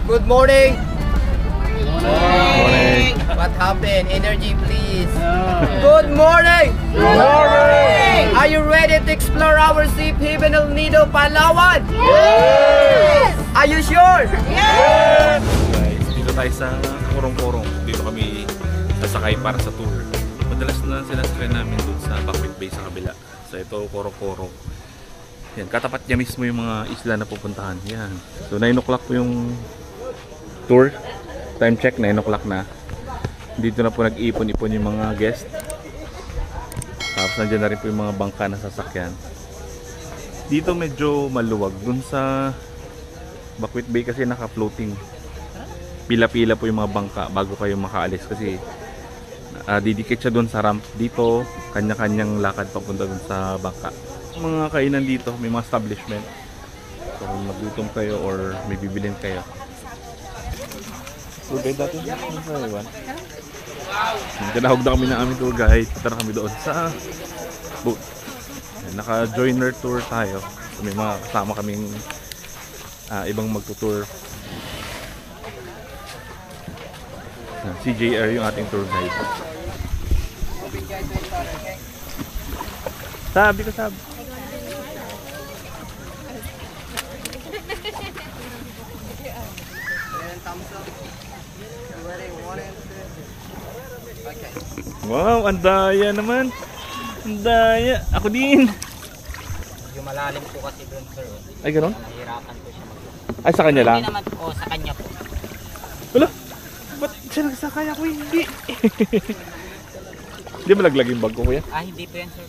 Good morning. Morning. What happened? Energy, please. Good morning. Good morning! Are you ready to explore our Sea Haven El Nido, Palawan? Yes! Are you sure? Yes! Guys, dito tayo sa Korong-Korong. Dito kami sasakay para sa tour. Madalas na sinasakay namin doon sa Bakwit Bay sa kabila. So ito, Korong-Korong. Yan, katapat niya mismo yung mga isla na pupuntahan. Yan. So 9 o'clock po yung tour. Time check, 9 o'clock na. Dito na po nag-iipon-ipon yung mga guest. Tapos nandiyan na rin po yung mga bangka na sasakyan. Dito medyo maluwag. Dun sa Bakwit Bay kasi naka-floating. Pila-pila po yung mga bangka bago kayo makaalis. Kasi didikit siya dun sa ramp. Dito, kanya-kanyang lakad papunta dun sa bangka. Mga kainan dito, may mga establishment. So kung maglutom kayo or may bibilin kayo. Tour guide natin sa Iwan. Tinahog na kami ng aming tour guide. Punta na kami doon sa boat. Naka-joiner tour tayo. So, may mga kasama kaming ibang magtutour. CJR yung ating tour guide. Sabi ko sabi. Wow, ang daya naman. Ang daya. Ako din. Yung malalim po kasi doon, sir. Ay, gano'n? Nahihirapan po siya mag- Ay, sa kanya lang? Hindi naman po, sa kanya po. Wala. Ba't siya nagsakay ako? Hindi. Hindi mo laglag yung bag ko, kuya? Hindi po yan, sir.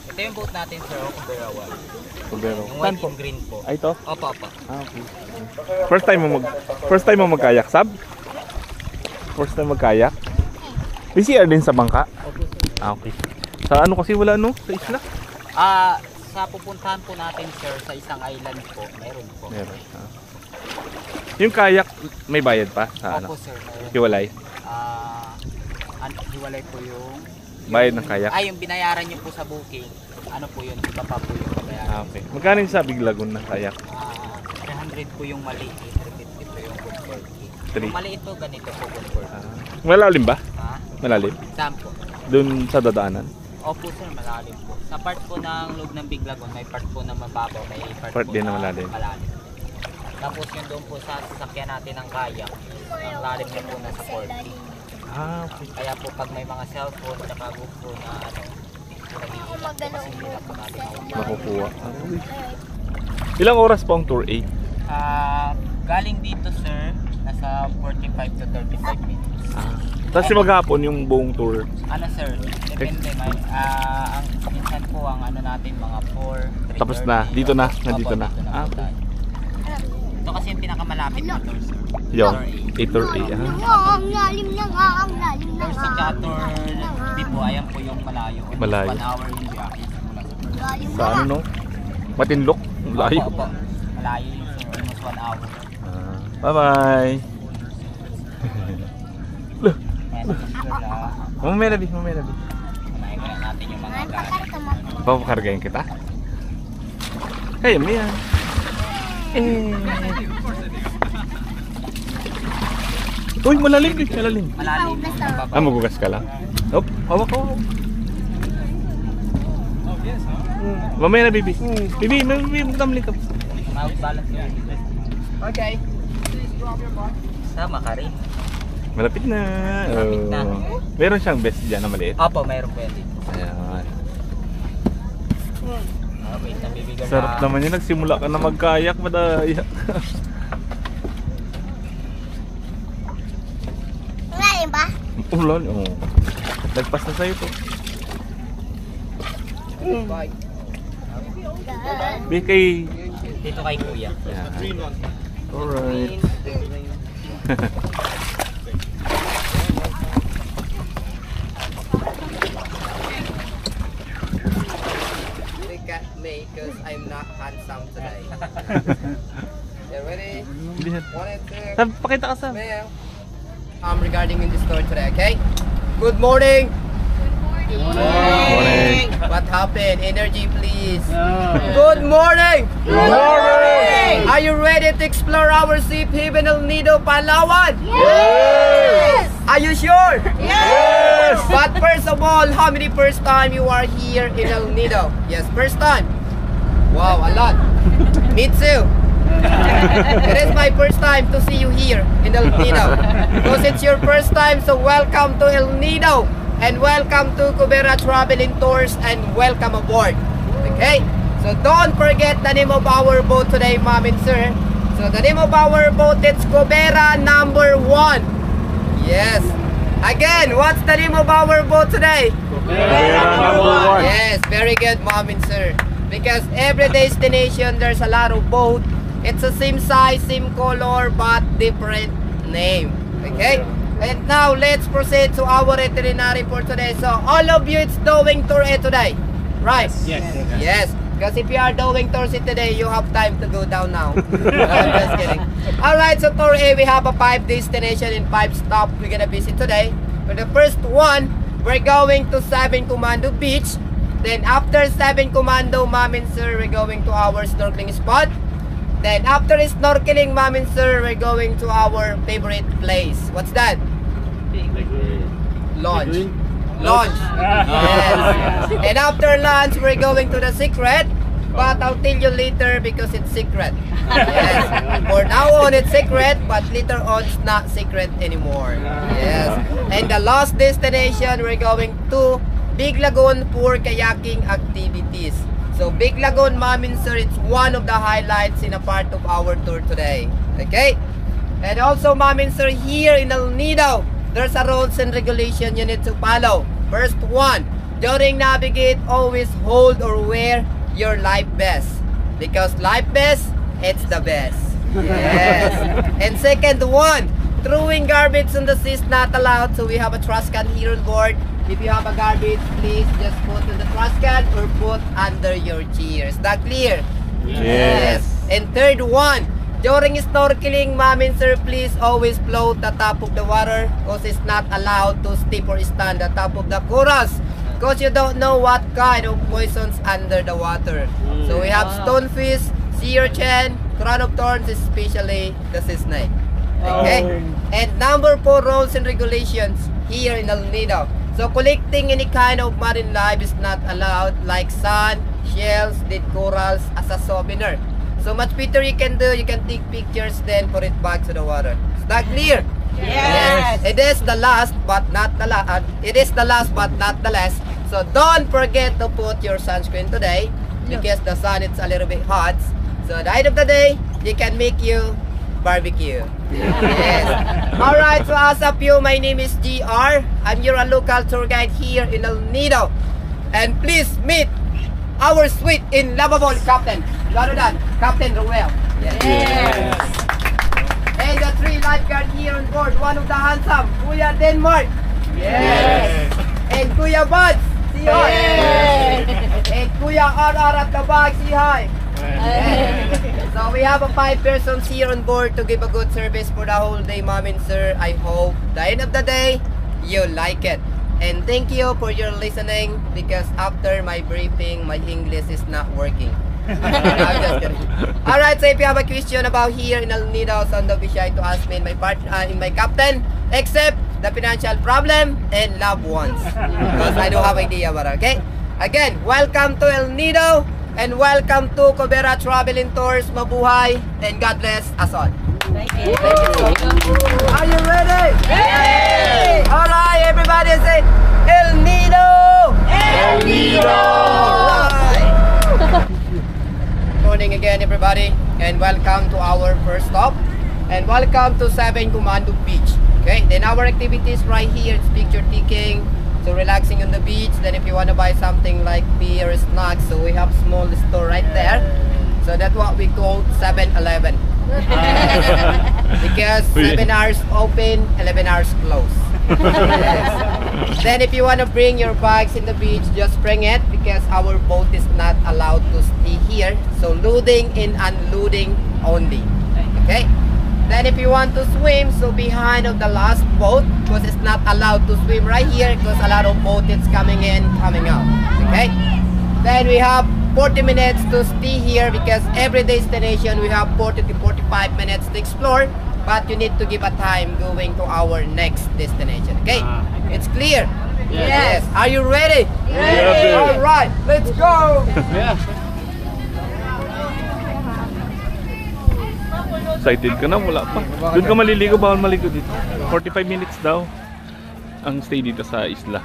Ito yung boat natin, sir. Kumbera 1. Kumbero. Yung white and green po. Ay, ito? Opo, opo. Okay. First time mo magkayak, Sab? First time magkayak? May CR din sa bangka? Opo, sir. Okay. Sa ano kasi wala no? Sa isla? Sa pupuntahan po natin, sir, sa isang island po, meron po. Meron. Yung kayak, may bayad pa? Sa Opo, ano? sir. Meron. Hiwalay? Hiwalay po yung Bayad ng kayak? yung binayaran nyo po sa booking. Ano po yun? Iba pa po yung bayaran. Okay. Magkano yung sa Big Lagoon na kayak? 300 po yung maliit. 350 po yung good 40. Yung maliit po, ganito po good 40. Malalim ba? Ha? Malalim? Saan po? Doon sa dadaanan? Opo, sir, malalim po. Sa part po ng loob ng Big Lagoon, may part po na mababaw, may part po din na malalim. Tapos yung doon po sa sasakyan natin ng kayak, ang lalim niya po nasa 40. Okay. Kaya po pag may mga cellphone at GoPro na hindi na po natin Makukuha. Ilang oras po ang tour 8? galing dito, sir, nasa 45 to 35 minutes. Tapos maghapon yung buong tour? Ano, sir, depende. Ang minsan po ang ano natin mga 4, 3:30. Tapos na? Dito na? Nandito na? Okay. Ito kasi yung pinakamalapit na tour, sir. Yung 8 or 8. Ang lalim na nga, ang lalim na Tour nga. sa tour B po, ayan po yung malayo. Malayo. 1 hour yung biyahe simula sa tour. Lalim Sa ano no? Matinlok? Layo. Opo, opo. Malayo yun, sir. Almost 1 hour. Bye-bye! Ayan, sir, Mamaya na, mamaya na. kumain kaya natin yung mga gamit. Papakargayin kita? Kaya mo yan. Uy, malalim din, malalim. Malalim. Magugas ka lang? Nope, hawak ko. Mamaya na, baby. Baby, magdamli ka. Mag-balance yun. Okay. Sama ka rin. Malapit na. Malapit na. Meron siyang best dyan na maliit. Opo, mayroon po yan dito. Ayan. Wait, nabibigyan Sarap naman yun. Nagsimula ka na magkayak. Madaya. Ang lalim ba? Ulan. Oh. Nagpas na sa'yo to. Bye. Bikay. Dito kay kuya. Ayan. Alright. Look at me because I'm not handsome today. You ready? 1 and 2. Sab, pakita ka sa. Ma'am. Regarding in the store today, okay? Good morning. Morning. What happened? Energy, please. Good morning. Good morning! Are you ready to explore our Sea Haven El Nido, Palawan? Yes! Are you sure? Yes! But first of all, how many first time you are here in El Nido? Yes, first time. Wow, a lot. Me too. It is my first time to see you here in El Nido. Because it's your first time, so welcome to El Nido. And welcome to Cubera Traveling Tours and welcome aboard. Okay? So don't forget the name of our boat today, ma'am and sir. So the name of our boat is Cubera number 1. Yes. Again, what's the name of our boat today? Cubera number 1. Yes, very good, mom and sir. Because every destination, there's a lot of boat. It's the same size, same color, but different name. Okay? And now, let's proceed to our itinerary for today. So, all of you, it's doing tour today. Right? Yes. Because if you are doing tours today, you have time to go down now. I'm just kidding. Alright, so tour A, we have a 5 destination and 5 stop we're gonna visit today. For the first one, we're going to 7 Commando Beach. Then after 7 Commando, ma'am and sir, we're going to our snorkeling spot. Then after snorkeling, ma'am and sir, we're going to our favorite place. What's that? Launch. Lunch. Yes. And after lunch, we're going to the secret. But I'll tell you later because it's secret. Yes. For now on, it's secret, but later on, it's not secret anymore. Yes. And the last destination, we're going to Big Lagoon for kayaking activities. So Big Lagoon, ma'am and sir, it's one of the highlights in a part of our tour today. Okay? And also, ma'am and sir, here in El Nido, there's a rules and regulation you need to follow. First one, during navigate, always hold or wear your life vest. Because life vest, it's the best. Yes. And second one, throwing garbage on the sea is not allowed. So we have a trash can here on board. If you have a garbage, please just put in the trash can or put under your chair. Is that clear? Yes. And third one, during snorkeling, ma'am and sir, please always float the top of the water because it's not allowed to step or stand the top of the corals because you don't know what kind of poisons under the water. So we have stonefish, sea urchin, crown of thorns, especially the sea snake. Okay? And number 4 rules and regulations here in El Nido. So collecting any kind of marine life is not allowed, like sand, shells, dead corals as a souvenir. So much better you can do, you can take pictures then put it back to the water. Is that clear? Yes. It is the last but not the last. It is the last but not the last. So don't forget to put your sunscreen today because the sun is a little bit hot. So at the end of the day, you can make you barbecue. Yes. Alright, so as of you, my name is GR. I'm your local tour guide here in El Nido. And please meet our sweet and lovable captain. Other than Captain Ruel. Yes. And the 3 lifeguards here on board. One of the handsome, Kuya Denmark. Yes. And Kuya Buds. See hi. Yes. And Kuya RR at the back. See hi. Yes. So we have a 5 persons here on board to give a good service for the whole day, ma'am and sir. I hope the end of the day, you like it. And thank you for your listening because after my briefing, my English is not working. I'm just kidding. Alright, so if you have a question about here in El Nido, so don't be shy to ask me in my captain, except the financial problem and loved ones. Because I don't have idea about it, okay? Again, welcome to El Nido and welcome to Cubera Traveling Tours. Mabuhay and God bless us all. Thank you. Thank you. Are you ready? Yay! Alright, everybody say El Nido! El Nido! Alright. Morning again, everybody, and welcome to our first stop. And welcome to 7 Commando Beach. Okay, then our activities right here, it's picture taking, so relaxing on the beach. Then if you want to buy something like beer or snacks, so we have small store right there. So that's what we call 7-Eleven. Because 7 hours open, 11 hours close. Yes. Then if you want to bring your bags in the beach, just bring it because our boat is not allowed to stay here. So loading and unloading only. Okay. Then if you want to swim, so behind of the last boat because it's not allowed to swim right here because a lot of boat is coming in, coming out. Okay. Then we have 40 minutes to stay here because every destination we have 40 to 45 minutes to explore. but you need to give a time going to our next destination. Okay, it's clear. Yes. Are you ready? Yes. All right, let's go. Excited ka na? Wala pa. Doon ka maliligo, bawal maligo dito. 45 minutes daw ang stay dito sa isla.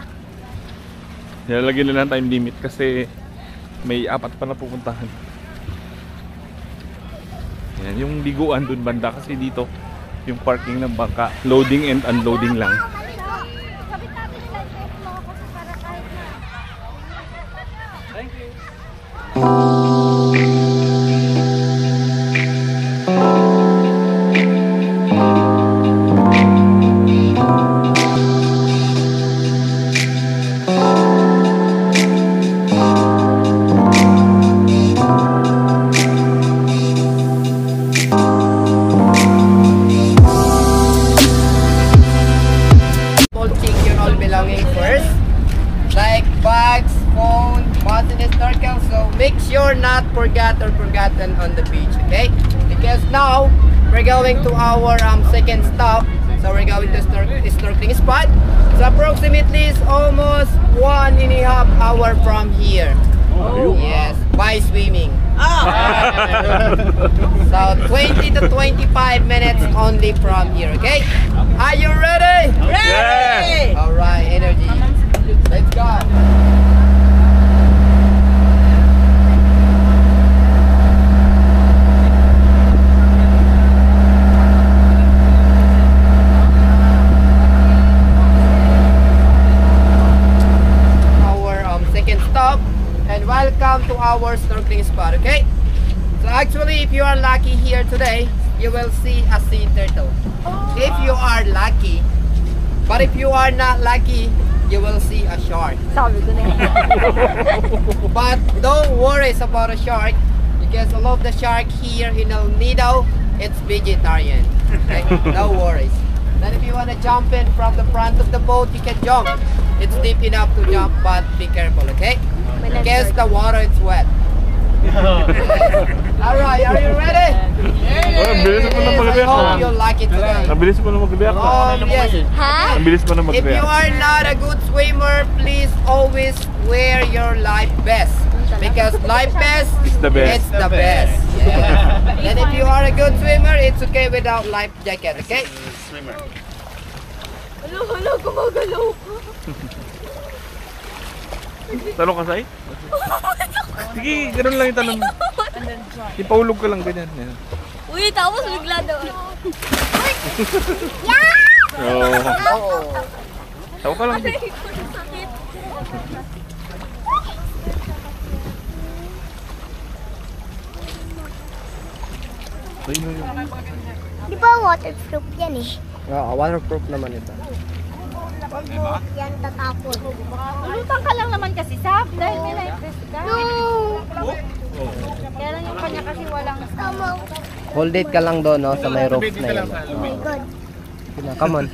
Nilalagyan nila ng time limit kasi may 4 pa na pupuntahan. Yan, yung liguan doon banda kasi dito yung parking ng bangka, loading and unloading lang. Check your all belonging first, like bags, phone, mask, and snorkel. So make sure not forgotten on the beach, okay? Because now we're going to our second stop. So we're going to snorkeling spot. So approximately it's almost 1.5 hours from here. Yes, by swimming. So 20 to 25 minutes only from here, okay? Are you ready? Yes. Alright, energy. Let's go. Our second stop, and welcome to our snorkeling spot, okay? So actually, if you are lucky here today, you will see a sea turtle. If you are lucky, but if you are not lucky, you will see a shark. But don't worry about a shark, because all of the shark here in El Nido, it's vegetarian. Okay? No worries. Then if you want to jump in from the front of the boat, you can jump. It's deep enough to jump, but be careful, okay? Because the water is wet. Alright, are you ready? Ang bilis mo na I mag-react. hope you like it today. Ang bilis mo na mag-react. Yes. Ang bilis mo na If you mag-react. are not a good swimmer, please always wear your life vest. Because life vest It's the best. It's the best. Yeah. And if you are a good swimmer, it's okay without life jacket, okay? Hala, gumagalaw ko. Tanong ka, Sai? Sige, ganoon lang yung tanong. Ipaulog ka lang ganyan. Yan. Uy, tapos bigla daw. Oo. Tawa ka lang. Aray ko, sakit. Di ba waterproof yan eh? Oo, waterproof naman ito. Wag mo yan tatapon. Lutang ka lang naman kasi, Sap. Dahil may life vest ka. No! Kaya lang yung kanya kasi walang... Tama. Hold it ka lang doon, no, sa may rope na yun. Oh my God. Come on.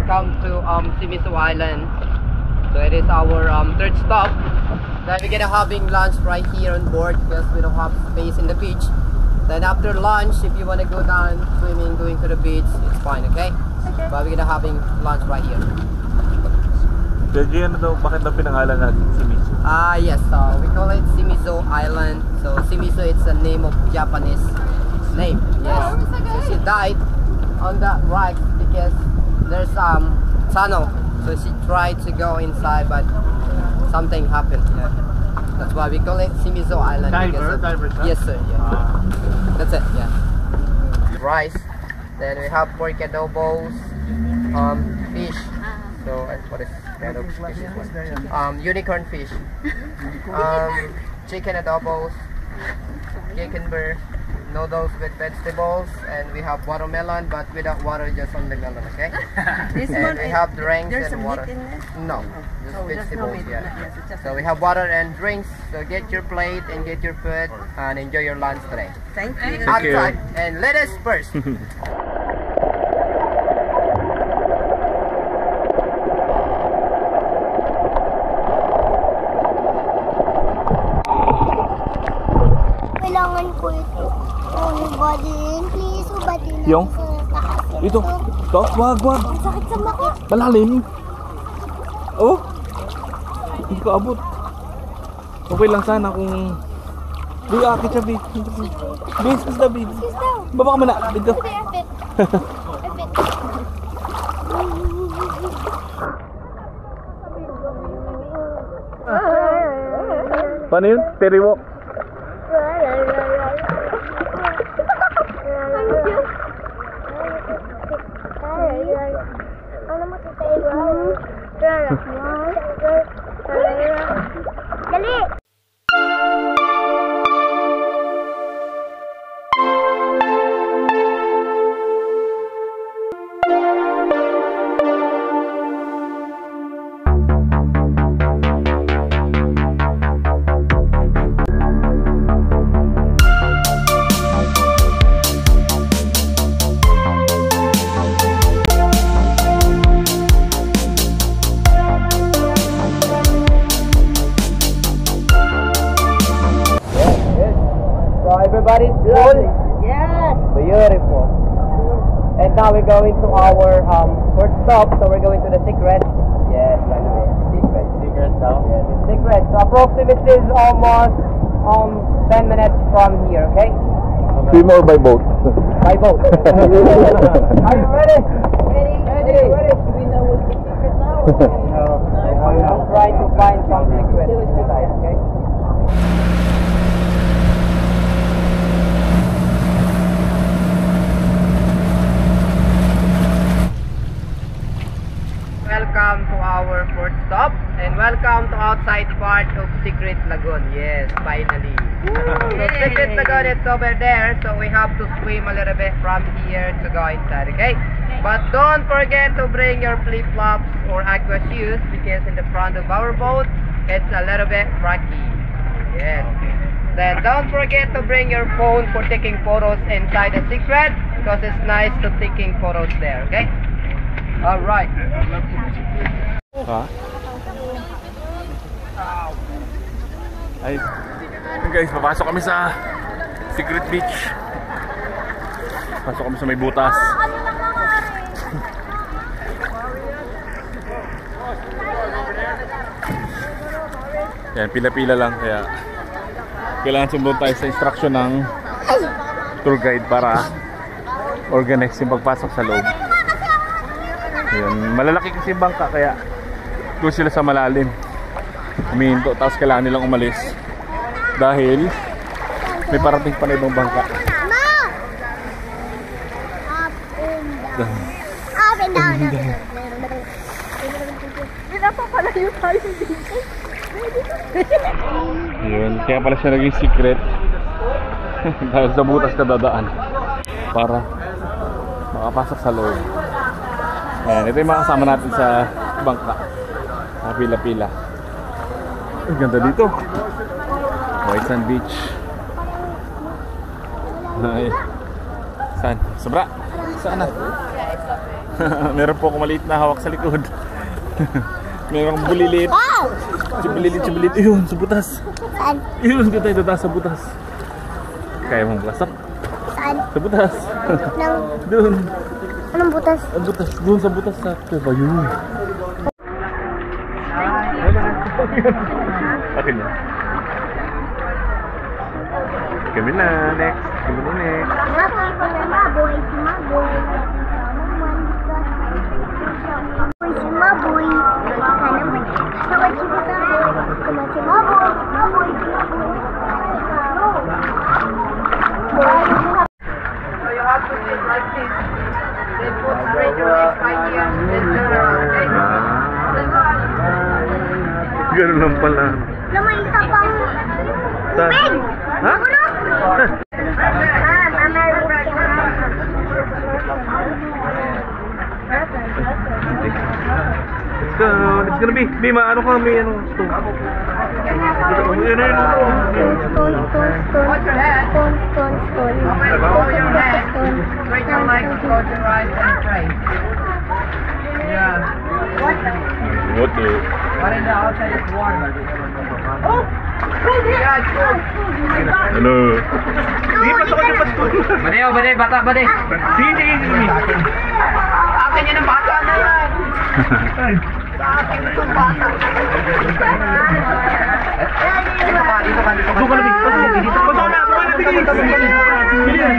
Come to Simiso Island. So it is our third stop. Then we're gonna having lunch right here on board because we don't have space in the beach. Then after lunch, if you wanna go down swimming, going to the beach, it's fine, okay? But we're gonna having lunch right here. Jadi ano daw, bakit daw pinangalan natin si Miso? Yes, we call it Simiso Island. So Simiso, it's a name of Japanese name. Yes. So she died on that rock because there's tunnel. So she tried to go inside, but something happened here. That's why we call it Shimizu Island. Diver, yes sir, yeah. That's it, yeah. Rice. Then we have pork adobos, fish. So what is kind of fish is one? Unicorn fish. Chicken adobos, cucumber, noodles with vegetables, and we have watermelon, but without water, just on the melon, okay? And we have drinks and water. No, just vegetables, yeah. So we have water and drinks. So get your plate and get your food and enjoy your lunch today. Thank you. Outside, and let us first. Kailangan ko ito. Ubadin, please. Ubadin ako Yung? sa taas. Ito. Ito. Wag. Ang sakit sa mata. Malalim. Oh. Hindi ko abot. Okay lang sana kung... Di, akit siya, Bi. Bis, Bi. Excuse daw. Baba ka muna. Dito. Hindi, apit. Apit. Paano yun? Ferry walk. Dali! So everybody's full? Yes. Beautiful. And now we're going to our first stop. So we're going to the secret. Yes, anyway. Secret. Secret now? Yes, it's secret. So approximately is almost 10 minutes from here, okay? Swim or by boat? By boat. Are you ready? Ready. We know what's the secret now. I'll try to find some secret inside, okay? Welcome to our fourth stop and welcome to outside part of Secret Lagoon. Yes, finally. So Secret Lagoon is over there, so we have to swim a little bit from here to go inside, okay? But don't forget to bring your flip-flops or aqua shoes because in the front of our boat, it's a little bit rocky. Yes. Then don't forget to bring your phone for taking photos inside the secret because it's nice to taking photos there, okay? Alright. Ha? Ay. Guys, papasok kami sa Secret Beach. Pasok kami sa may butas. Yan, pila-pila lang kaya kailangan sumunod tayo sa instruction ng tour guide para organize yung pagpasok sa loob. Yun, malalaki kasi yung bangka kaya doon sila sa malalim humihinto, tapos kailangan nilang umalis dahil may parating pa na ibang bangka. Up and down. Pinapapalayo tayo dito. Yun, kaya pala siya naging secret dahil sa butas ka dadaan para makapasok sa loob. Ayan, ito yung mga kasama natin sa bangka. Pila-pila. Ang ganda dito. White Sand Beach. Ay. Saan? Sobra? Saan na? Meron po akong maliit na hawak sa likod. Meron akong bulilit. Bulilit. Ayun, sa butas. Saan? Ayun, dito tayo dada sa butas. Kaya mong basak? Saan? Sa butas. Doon. Anong butas? Ang butas. Doon sa butas sa ba yun? Akin na. Kami na. Next. Maboy. Si Maboy. Ganun pala. Na may isa pang... Saan? Ha? It's gonna be, Bima, ano ka, may ano, stone. Stone, stone, Hold your head. stone, stone, stone. Hold your head. Straight your legs, close your eyes, and pray. Yeah. What the? But in the outside it's warm. Yeah, it's cool. Ano? Hindi, pasok ka pa stone. Bade, bata, bade. Sige. Akin yan ang bata na yan. Sa akin itong bata. Dito ka. Pasok ka na, Big. Pasok na, Diyan.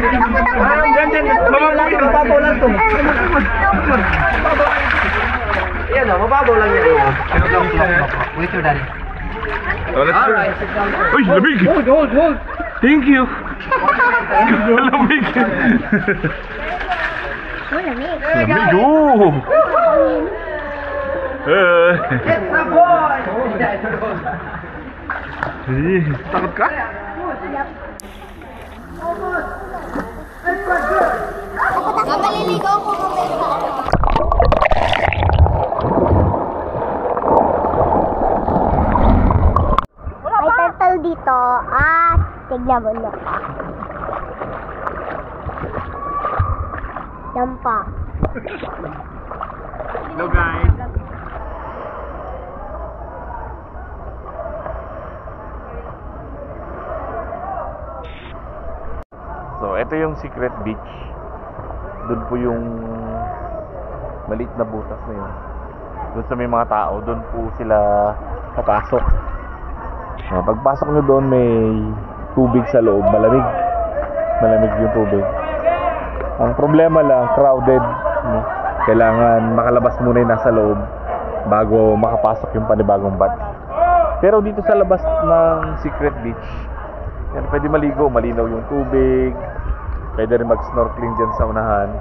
Mababaw lang to. Yan o, mababaw lang yan. Wait your daddy. Alright, sit down. Uy, lamig! Hold. Thank you! Lamig! Lamig, oh! It's a boy! Takot ka? Mamaliligo ako mamaya. May turtle dito. Tignan mo na pa. Yan pa. Hello guys! So, ito yung secret beach. Doon po yung maliit na butas na yun. Doon sa may mga tao, doon po sila papasok. Pagpasok nyo doon, may tubig sa loob. Malamig yung tubig. Ang problema lang, crowded. Kailangan makalabas muna yung nasa loob bago makapasok yung panibagong bat. Pero dito sa labas ng secret beach, yan, pwede maligo, malinaw yung tubig. Pwede rin mag-snorkeling dyan sa unahan.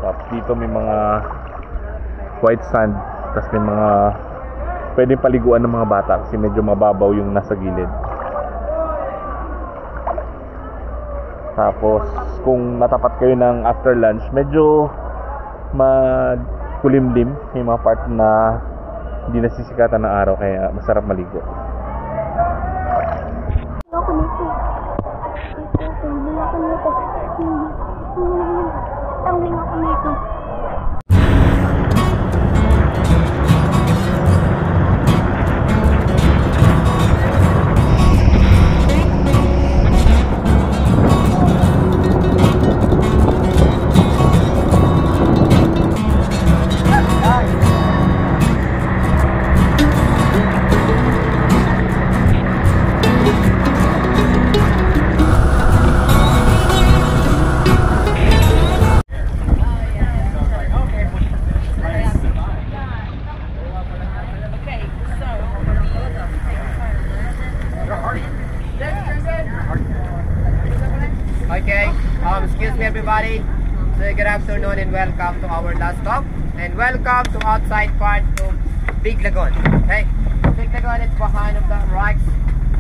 Tapos dito may mga white sand. Tapos may mga pwede paliguan ng mga bata kasi medyo mababaw yung nasa gilid. Tapos kung natapat kayo ng after lunch, medyo makulimlim. May mga part na hindi nasisikatan ng araw kaya masarap maligo. Ako nito. Tumbling ako nito. Okay, excuse me everybody. So good afternoon and welcome to our last stop. And welcome to outside part of Big Lagoon. Okay, Big Lagoon is behind of the rocks.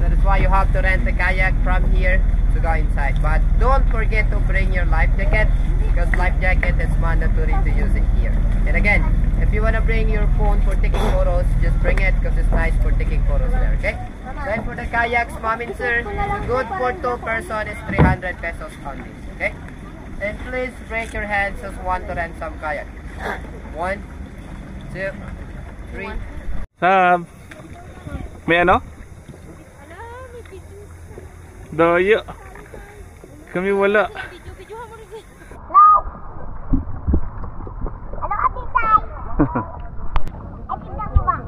So that's why you have to rent a kayak from here to go inside. But don't forget to bring your life jacket because life jacket is mandatory to use it here. And again, if you want to bring your phone for taking photos, just bring it because it's nice for taking photos there. Okay. Then for the kayaks, mom and sir, good for 2 person is 300 pesos only. Okay? And please break your hands as want to rent some kayak. 1, 2, 3. Sab! May ano? Daya! Kami wala. Hello? Ano ka, titay? Ay, tingnan mo ba?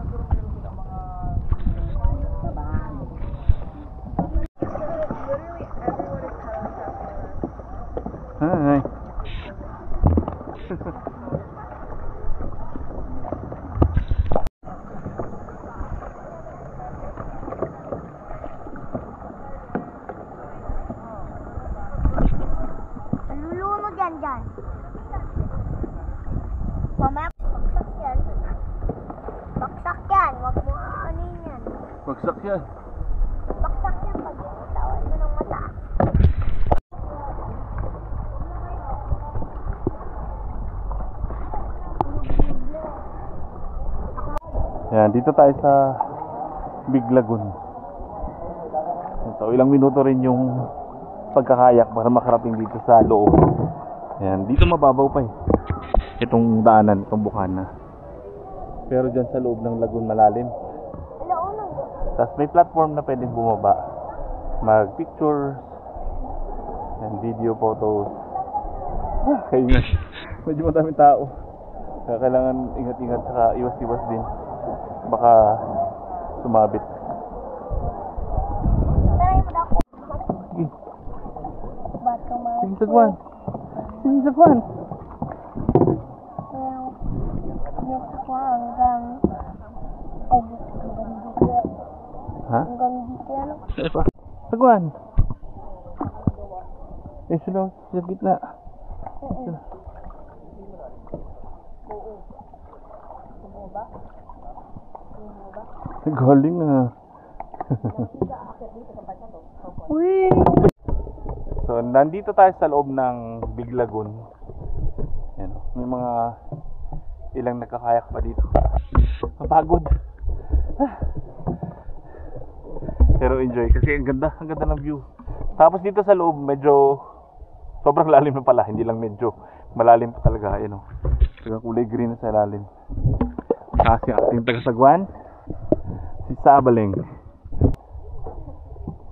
Hi. Lulunod yan dyan. Mamaya baksak yan. Baksak yan. Huwag mo ano yan. Bagsak yan. Baksak yan pag tawan mo ng mata. Yan, dito tayo sa Big Lagoon. So, ilang minuto rin yung pagkakayak para makarating dito sa loob. Yan, dito mababaw pa eh. Itong daanan, itong bukana. Pero dyan sa loob ng lagoon malalim. Tapos may platform na pwedeng bumaba. Mag-pictures and video photos. Kaya nga, medyo madaming tao. Kaya kailangan ingat-ingat saka iwas-iwas din. Baka sumabit. Sige. Sige, sagwan. Sige, sagwan. Ha? Saan pa? Sagwan. Eh, sila sa gitna. Galing na. So, nandito tayo sa loob ng Big Lagoon. Yan, may mga ilang nagkakayak pa dito. Mapagod. Pero enjoy kasi ang ganda ng view. Tapos dito sa loob medyo sobrang lalim na pala, hindi lang medyo malalim pa talaga, you know. Talagang kulay green na sa ilalim. Kasi ang ating tagasagwan si Sabaling.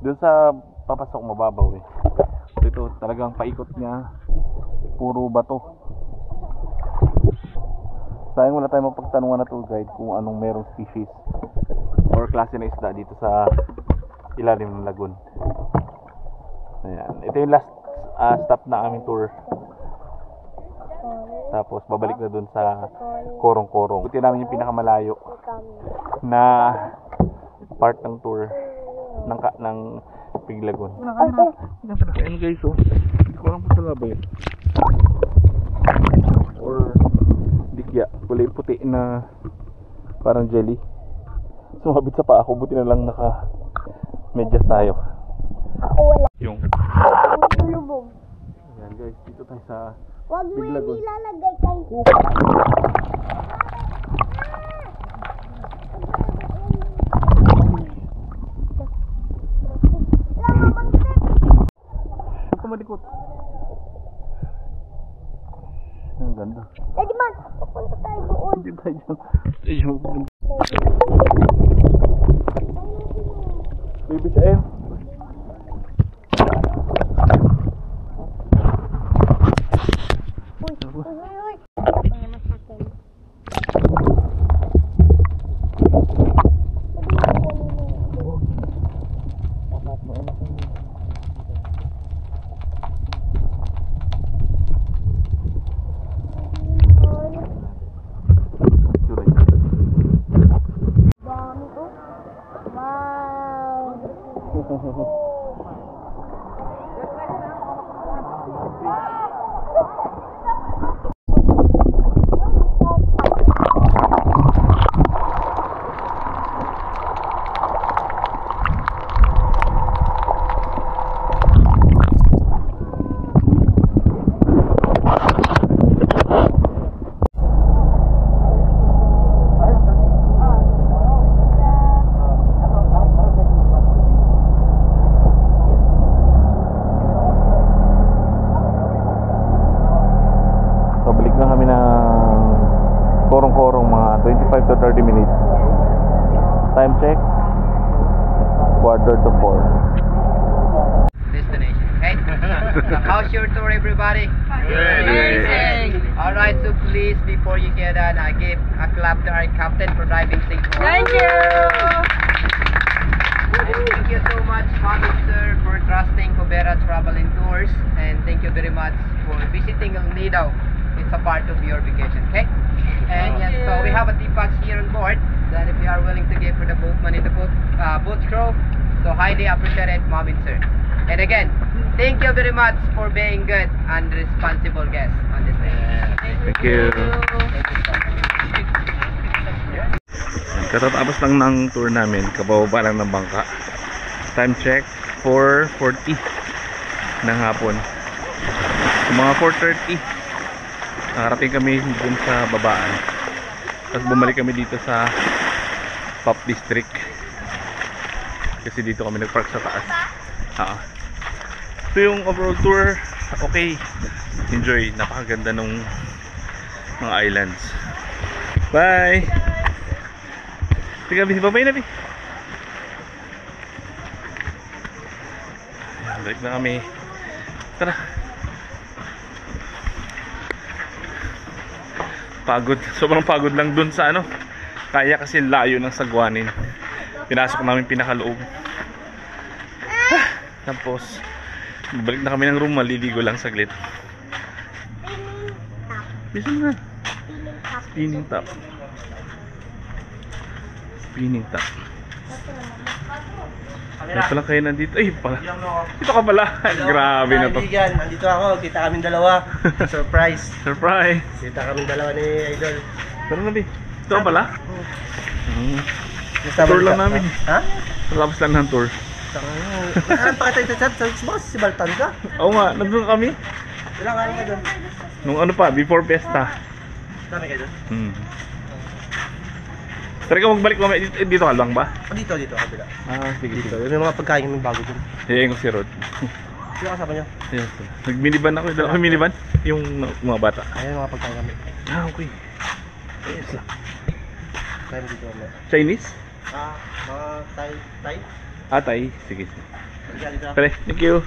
Doon sa papasok mababaw eh. Ito talagang paikot niya puro bato. Sayang wala tayong mapagtanungan na tour guide kung anong merong species or klase na isda dito sa ilalim ng lagoon. Ayan. Ito yung last stop na aming tour. Tapos babalik na dun sa Korong-Korong. Buti namin yung pinakamalayo na part ng tour ng Big Lagoon. Ayan guys, oh. Kurang po sa labay. Or dikya, kulay puti na parang jelly. Sumabit sa paa ako, buti na lang naka medyas tayo. Ako wala. Yung Lubog. ayan guys, dito tayo sa Wag mo Big Lagoon. nilalagay kay Kumalikot. Ang ganda. Daddy man, papunta tayo doon. Hindi tayo dyan. Ayun. Baby siya eh. Uy. Tapos naman sa akin. Dami to. Wow. Pabalik na kami ng Korong-Korong mga 25 to 30 minutes. Time check 3:45. Destination, okay? So how's your tour, everybody? Amazing. Alright, so please, before you get on, I give a clap to our captain for driving safe. Thank you. And thank you so much, Mami Sir, for trusting Cubera Travel and Tours. And thank you very much for visiting El Nido. It's a part of your vacation, okay? And yes, so we have a T-Pax here on board. Then if you are willing to give for the boatman in the boat crew, so highly appreciate it, Mami Sir. And again, thank you very much for being good and responsible guests on this day. Thank you. Thank you so much. Katatapos lang ng tour namin, kababa lang ng bangka. Time check 4:40 ng hapon. So, mga 4:30 nakarating kami dun sa babaan. Tapos bumalik kami dito sa Pop District kasi dito kami nagpark sa taas. So yung overall tour, okay, enjoy, napakaganda nung mga islands. Bye. Sige, bye na, balik na kami. Tara. Pagod, sobrang pagod lang dun sa ano. Kaya kasi layo ng Saguanin. Pinasok namin pinakaloob. Tapos balik na kami ng room, maliligo lang saglit. Bisa na. Spinning top. Spinning top. Ay pala kayo nandito. Ay pala. Dito ka pala. Grabe na to. Kaibigan, nandito ako. Kita kami dalawa. Surprise. Surprise. Kita kami dalawa ni Idol. Pero nabi. Ito ka pala. Basta Tour lang balik ka. namin. Ha? Tapos lang ng tour. Ano pa kita chat? Sa si Baltan ka? Oo nga, nandun kami. Ilang kanin ka doon? Nung ano pa, before Pesta. Dami ka doon? Tara ka magbalik mamaya dito ka lang ba? Dito, kabila. Sige, Dito. sige. May mga pagkain may bago doon. Hiyayin ko si Rod. Sino kasama niyo? Ayan. Nag-minivan ako. Dala ko minivan. Yung mga bata. Ayun mga pagkain kami. Okay. Yes lang. Kaya dito kami. Chinese? Mga Thai? Atay. Sige. Dito. Pare, thank you.